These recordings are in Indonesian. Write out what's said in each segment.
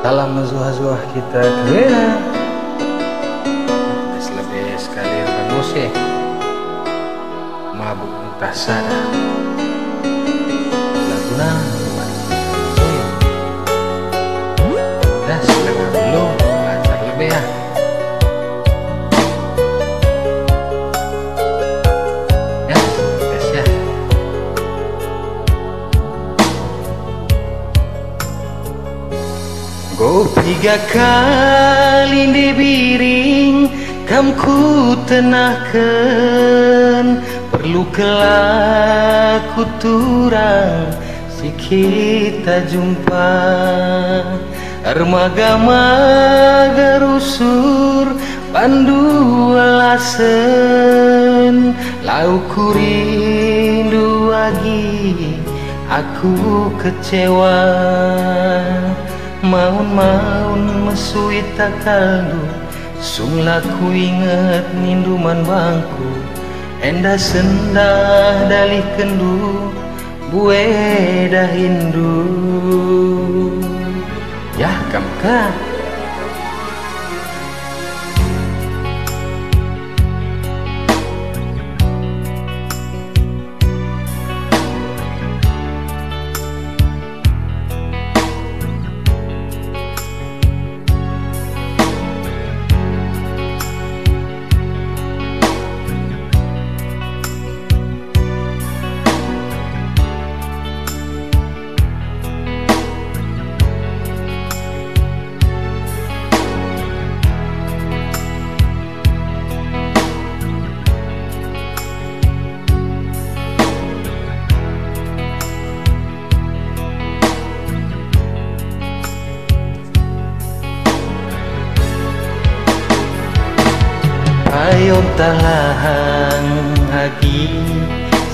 Salam zuah-zuah kita kena lebih sekali musik mabuk entah sadar laguna dah setengah dulu pacar lebih ya. Tiga kali dibiring kam ku tenahkan perlu kelaku turang si kita jumpa armaga-maga rusur pandu alasan lau ku rindu lagi aku kecewa maun mesuit takaldu sung laku inget ninduman bangku enda sendah dalih kendu bueda hindu ya kamka ayo tahan lagi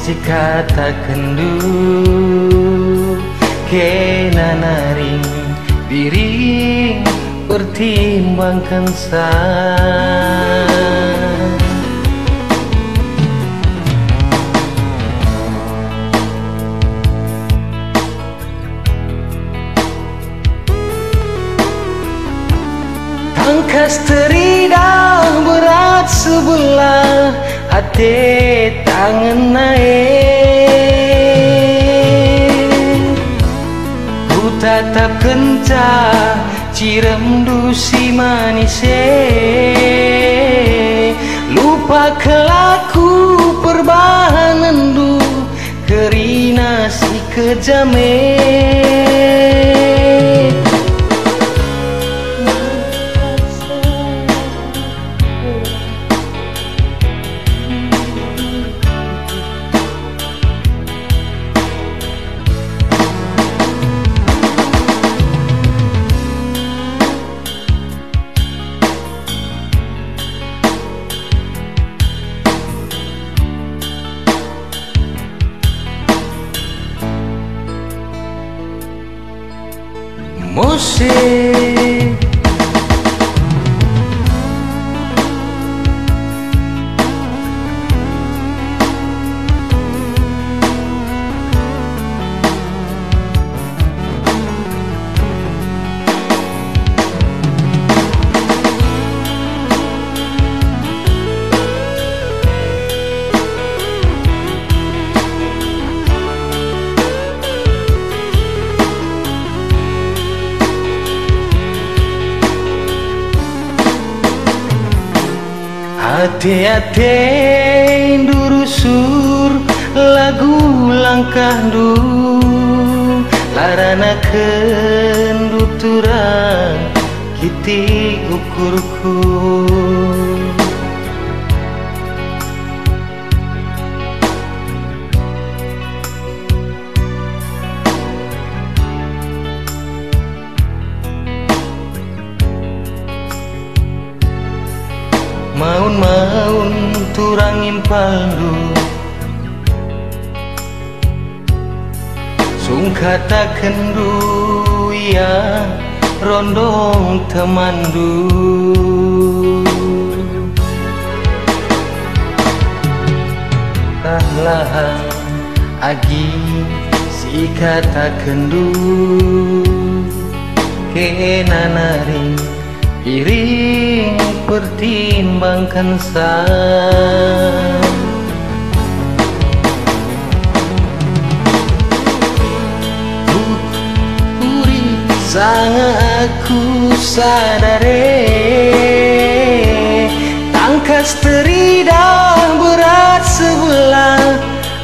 si kata kendu kena naring biring pertimbangkan tangkas teridah berat sebelah hati tangan naik ku tatap kencah cirem dusi manise lupa kelaku perbahanan du kerina si kejame musik hati-hati durusur lagu langkah du larana kendu turang kiti ukurku maun turang impaldu sungkata kendu ya rondong temandu tahlah agi si kata kendu kena naring iring pertimbangkan sangat aku sadare tangkas teridah berat sebelah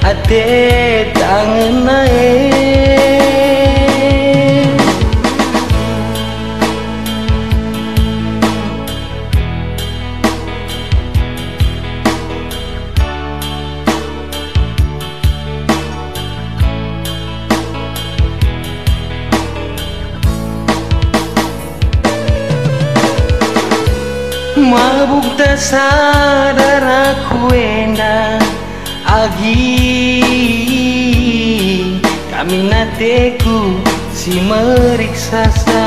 ate tangan naik mabuk tak sadar aku enda agi kami nateku si meriksa sa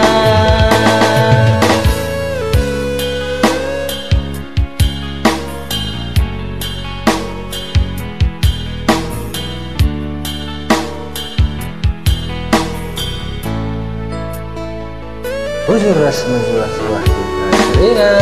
Ujuras menjulas buah kita